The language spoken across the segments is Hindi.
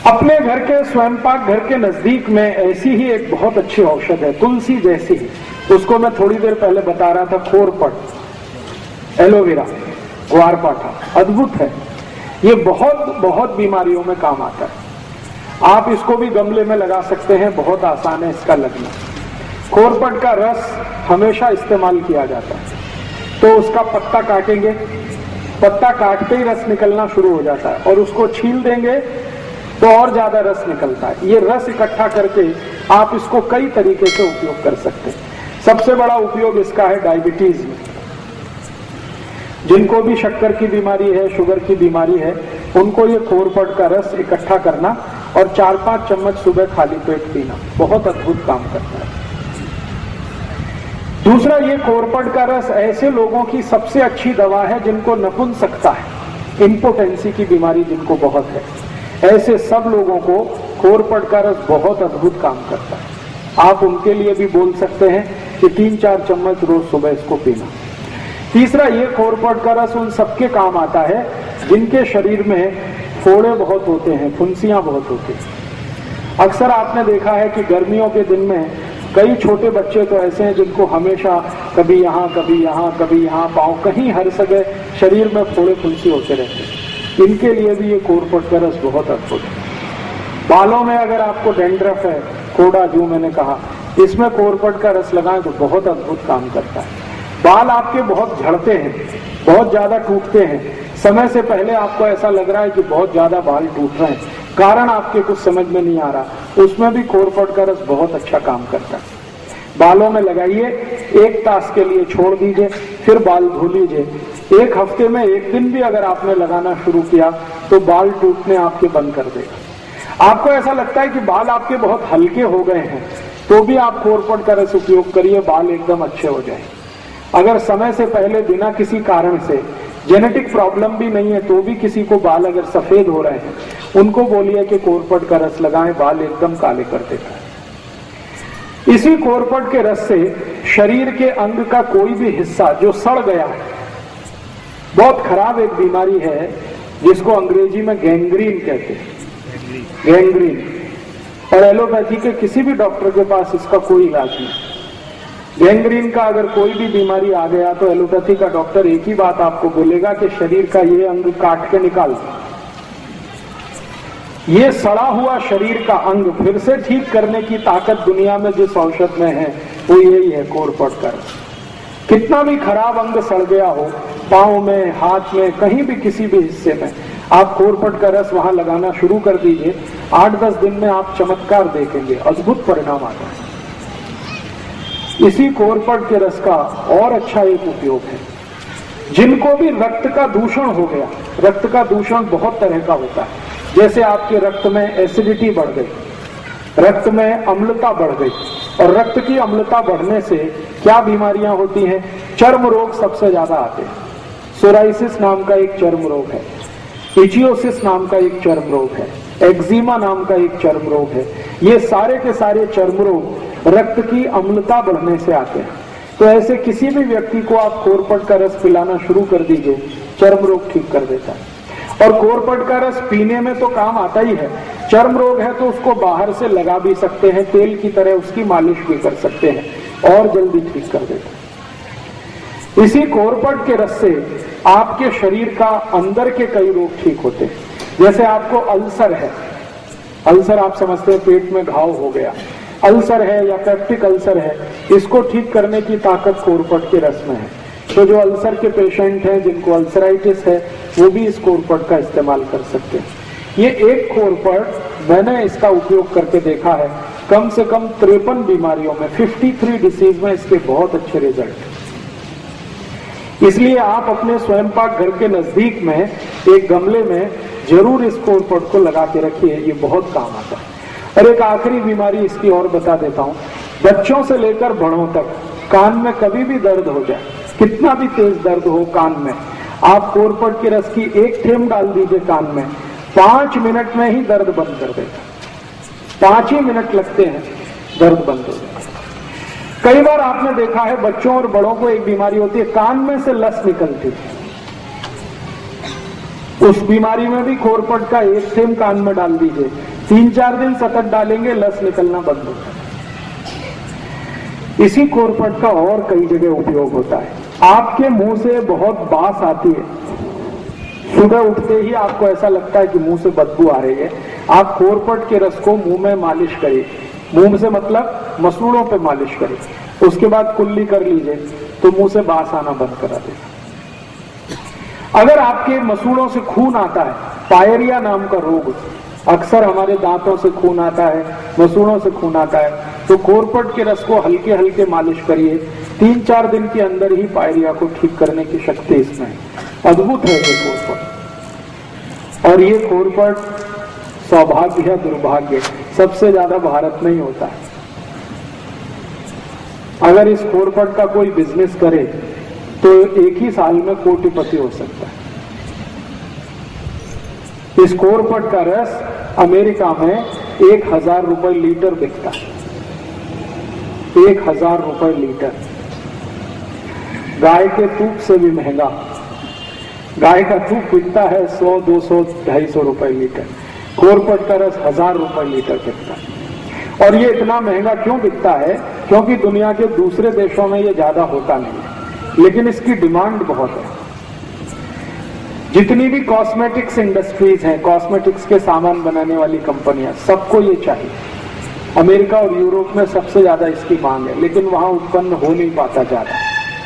अपने घर के स्वयं पाक घर के नजदीक में ऐसी ही एक बहुत अच्छी औषध है, तुलसी जैसी ही। उसको मैं थोड़ी देर पहले बता रहा था, खोरपट, एलोवेरा, ग्वारपाठा, अद्भुत है। ये बहुत बहुत बीमारियों में काम आता है। आप इसको भी गमले में लगा सकते हैं, बहुत आसान है इसका लगना। खोरपट का रस हमेशा इस्तेमाल किया जाता है। तो उसका पत्ता काटेंगे, पत्ता काटते ही रस निकलना शुरू हो जाता है, और उसको छील देंगे तो और ज्यादा रस निकलता है। ये रस इकट्ठा करके आप इसको कई तरीके से उपयोग कर सकते हैं। सबसे बड़ा उपयोग इसका है डायबिटीज में। जिनको भी शक्कर की बीमारी है, शुगर की बीमारी है, उनको ये खोरपट का रस इकट्ठा करना और 4-5 चम्मच सुबह खाली पेट पीना बहुत अद्भुत काम करता है। दूसरा, ये खोरपट का रस ऐसे लोगों की सबसे अच्छी दवा है जिनको नपुंसकता है, इंपोटेंसी की बीमारी जिनको बहुत है, ऐसे सब लोगों को खोरपट का रस बहुत अद्भुत काम करता है। आप उनके लिए भी बोल सकते हैं कि 3-4 चम्मच रोज सुबह इसको पीना। तीसरा, ये खोरपट का रस उन सबके काम आता है जिनके शरीर में फोड़े बहुत होते हैं, फुंसियां बहुत होती हैं। अक्सर आपने देखा है कि गर्मियों के दिन में कई छोटे बच्चे तो ऐसे हैं जिनको हमेशा कभी यहाँ कभी यहाँ कभी यहाँ, पाँव कहीं हर जगह शरीर में फोड़े फुंसी होते रहते हैं। इनके लिए भी ये खोरपट का रस बहुत अद्भुत है। बालों में अगर आपको डेंड्रफ है, कोड़ा जो मैंने कहा, इसमें खोरपट का रस लगाएं तो बहुत अद्भुत काम करता है। बाल आपके बहुत झड़ते हैं, बहुत ज्यादा टूटते हैं, समय से पहले आपको ऐसा लग रहा है कि बहुत ज्यादा बाल टूट रहे हैं, कारण आपके कुछ समझ में नहीं आ रहा, उसमें भी खोरपट का रस बहुत अच्छा काम करता है। बालों में लगाइए, 1 तास के लिए छोड़ दीजिए, फिर बाल धो लीजिए। 1 हफ्ते में 1 दिन भी अगर आपने लगाना शुरू किया तो बाल टूटने आपके बंद कर देगा। आपको ऐसा लगता है कि बाल आपके बहुत हल्के हो गए हैं, तो भी आप खोरपट का रस उपयोग करिए, बाल एकदम अच्छे हो जाए। अगर समय से पहले बिना किसी कारण से, जेनेटिक प्रॉब्लम भी नहीं है, तो भी किसी को बाल अगर सफेद हो रहे हैं, उनको बोलिए कि खोरपट का रस लगाएं, बाल एकदम काले कर देता है। इसी खोरपट के रस से शरीर के अंग का कोई भी हिस्सा जो सड़ गया है, बहुत खराब एक बीमारी है जिसको अंग्रेजी में गैंग्रीन कहते हैं, गैंग्रीन, और एलोपैथी के किसी भी डॉक्टर के पास इसका कोई इलाज नहीं। गैंग्रीन का अगर कोई भी बीमारी आ गया तो एलोपैथी का डॉक्टर एक ही बात आपको बोलेगा कि शरीर का ये अंग काट के निकाल दो। ये सड़ा हुआ शरीर का अंग फिर से ठीक करने की ताकत दुनिया में जिस औषध में है वो यही है, खोरपट का रस। कितना भी खराब अंग सड़ गया हो, पाँव में, हाथ में, कहीं भी किसी भी हिस्से में, आप खोरपट का रस वहां लगाना शुरू कर दीजिए। 8-10 दिन में आप चमत्कार देखेंगे, अद्भुत परिणाम आता है। इसी खोरपट के रस का और अच्छा एक उपयोग है, जिनको भी रक्त का दूषण हो गया, रक्त का दूषण बहुत तरह का होता है, जैसे आपके रक्त में एसिडिटी बढ़ गई, रक्त में अम्लता बढ़ गई, और रक्त की अम्लता बढ़ने से क्या बीमारियां होती हैं? चर्म रोग सबसे ज्यादा आते हैं। सोराइसिस नाम का एक चर्म रोग है, इचियोसिस नाम का एक चर्म रोग है, एक्जिमा नाम का एक चर्म रोग है। ये सारे के सारे चर्म रोग रक्त की अम्लता बढ़ने से आते हैं। तो ऐसे किसी भी व्यक्ति को आप खोरपट का रस पिलाना शुरू कर दीजिए, चर्म रोग ठीक कर देता है। और खोरपट का रस पीने में तो काम आता ही है, चर्म रोग है तो उसको बाहर से लगा भी सकते हैं, तेल की तरह उसकी मालिश भी कर सकते हैं और जल्दी ठीक कर देता है। इसी खोरपट के रस से आपके शरीर का अंदर के कई रोग ठीक होते हैं। जैसे आपको अल्सर है, अल्सर आप समझते हैं पेट में घाव हो गया, अल्सर है या पेप्टिक अल्सर है, इसको ठीक करने की ताकत खोरपट के रस में है। तो जो अल्सर के पेशेंट हैं, जिनको अल्सराइटिस है, वो भी इस खोरपट का इस्तेमाल कर सकते हैं। ये एक खोरपट मैंने इसका उपयोग करके देखा है, कम से कम 53 बीमारियों में, 53 डिसीज में इसके बहुत अच्छे रिजल्ट। इसलिए आप अपने स्वयं पाक घर के नजदीक में एक गमले में जरूर इस खोरपट को लगा के रखिए, ये बहुत काम आता है। और एक आखिरी बीमारी इसकी और बता देता हूँ, बच्चों से लेकर बड़ों तक कान में कभी भी दर्द हो जाए, कितना भी तेज दर्द हो कान में, आप खोरपट के रस की 1 थेंब डाल दीजिए कान में, 5 मिनट में ही दर्द बंद कर देगा। 5 ही मिनट लगते हैं, दर्द बंद हो जाएगा। कई बार आपने देखा है बच्चों और बड़ों को एक बीमारी होती है, कान में से लस निकलती है। उस बीमारी में भी खोरपट का 1 थेंब कान में डाल दीजिए, 3-4 दिन सतत डालेंगे, लस निकलना बंद होता है। इसी कोरपट का और कई जगह उपयोग होता है। आपके मुंह से बहुत बास आती है, सुबह उठते ही आपको ऐसा लगता है कि मुंह से बदबू आ रही है, आप कोरपट के रस को मुंह में मालिश करिए। मुंह से मतलब मसूड़ों पे मालिश करिए, उसके बाद कुल्ली कर लीजिए तो मुंह से बास आना बंद करा देगा। अगर आपके मसूड़ों से खून आता है, पायरिया नाम का रोग, अक्सर हमारे दांतों से खून आता है, मसूड़ों से खून आता है, तो कोरपट के रस को हल्के हल्के मालिश करिए। 3-4 दिन के अंदर ही पायरिया को ठीक करने की शक्ति इसमें है। अद्भुत है ये कोरपट। और ये कोरपट सौभाग्य या दुर्भाग्य सबसे ज्यादा भारत में ही होता है। अगर इस कोरपट का कोई बिजनेस करे तो एक ही साल में कोटिपति हो सकता है। इस कोरपट का रस अमेरिका में 1000 रुपए लीटर बिकता है। 1000 रुपए लीटर। गाय के दूध से भी महंगा। गाय का दूध बिकता है 100, 200, 250 रुपए लीटर। कोरपट का रस 1000 रुपए लीटर बिकता है। और ये इतना महंगा क्यों बिकता है? क्योंकि दुनिया के दूसरे देशों में ये ज्यादा होता नहीं है, लेकिन इसकी डिमांड बहुत है। जितनी भी कॉस्मेटिक्स इंडस्ट्रीज हैं, कॉस्मेटिक्स के सामान बनाने वाली कंपनियां, सबको ये चाहिए। अमेरिका और यूरोप में सबसे ज्यादा इसकी मांग है, लेकिन वहां उत्पन्न हो नहीं पाता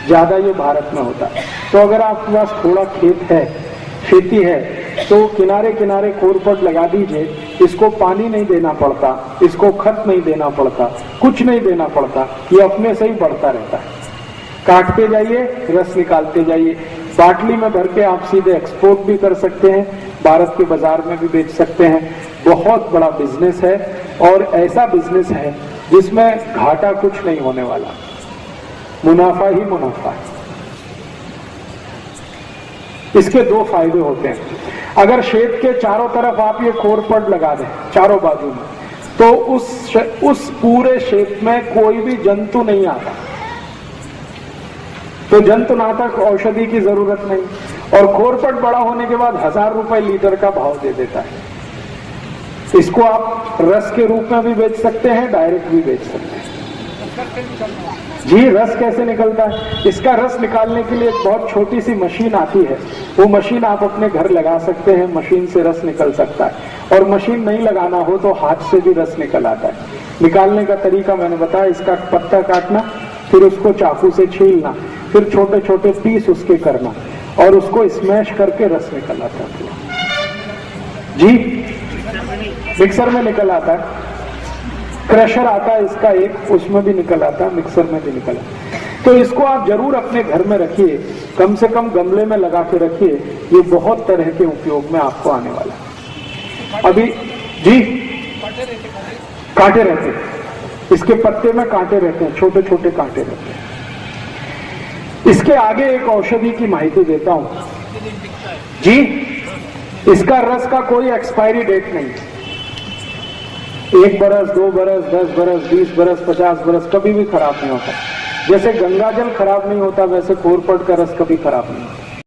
ज्यादा ये भारत में होता है। तो अगर आपके पास थोड़ा खेत है, खेती है, तो किनारे किनारे कोरपट लगा दीजिए। इसको पानी नहीं देना पड़ता, इसको खत नहीं देना पड़ता, कुछ नहीं देना पड़ता, ये अपने से ही बढ़ता रहता है। काटते जाइए, रस निकालते जाइए। बाटली में भर के आप सीधे एक्सपोर्ट भी कर सकते हैं, भारत के बाजार में भी बेच सकते हैं। बहुत बड़ा बिजनेस है और ऐसा बिजनेस है जिसमें घाटा कुछ नहीं होने वाला, मुनाफा ही मुनाफा है। इसके 2 फायदे होते हैं। अगर खेत के चारों तरफ आप ये कोरपट लगा दें, चारों बाजू में, तो उस पूरे खेत में कोई भी जंतु नहीं आता, तो जंतुनाशक औषधि की जरूरत नहीं। और कोरपट बड़ा होने के बाद 1000 रुपए लीटर का भाव दे देता है। इसको आप रस के रूप में भी बेच सकते हैं, डायरेक्ट भी बेच सकते हैं। जी, रस कैसे निकलता है? इसका रस निकालने के लिए एक बहुत छोटी सी मशीन आती है, वो मशीन आप अपने घर लगा सकते हैं, मशीन से रस निकल सकता है। और मशीन नहीं लगाना हो तो हाथ से भी रस निकल आता है। निकालने का तरीका मैंने बताया, इसका पत्ता काटना, फिर उसको चाकू से छीलना, फिर छोटे छोटे पीस उसके करना और उसको स्मैश करके रस निकल आता है। जी, मिक्सर में निकल आता है, क्रशर आता है इसका एक, उसमें भी निकल आता है, मिक्सर में भी निकल आता है। तो इसको आप जरूर अपने घर में रखिए, कम से कम गमले में लगा के रखिए, ये बहुत तरह के उपयोग में आपको आने वाला है। अभी जी, कांटे रहते हैं, इसके पत्ते में कांटे रहते हैं, छोटे छोटे कांटे रहते हैं। इसके आगे एक औषधि की माहिती देता हूं जी। इसका रस का कोई एक्सपायरी डेट नहीं, 1 बरस, 2 बरस, 10 बरस, 20 बरस, 50 बरस, कभी भी खराब नहीं होता। जैसे गंगा जल खराब नहीं होता, वैसे कोरपट का रस कभी खराब नहीं होता।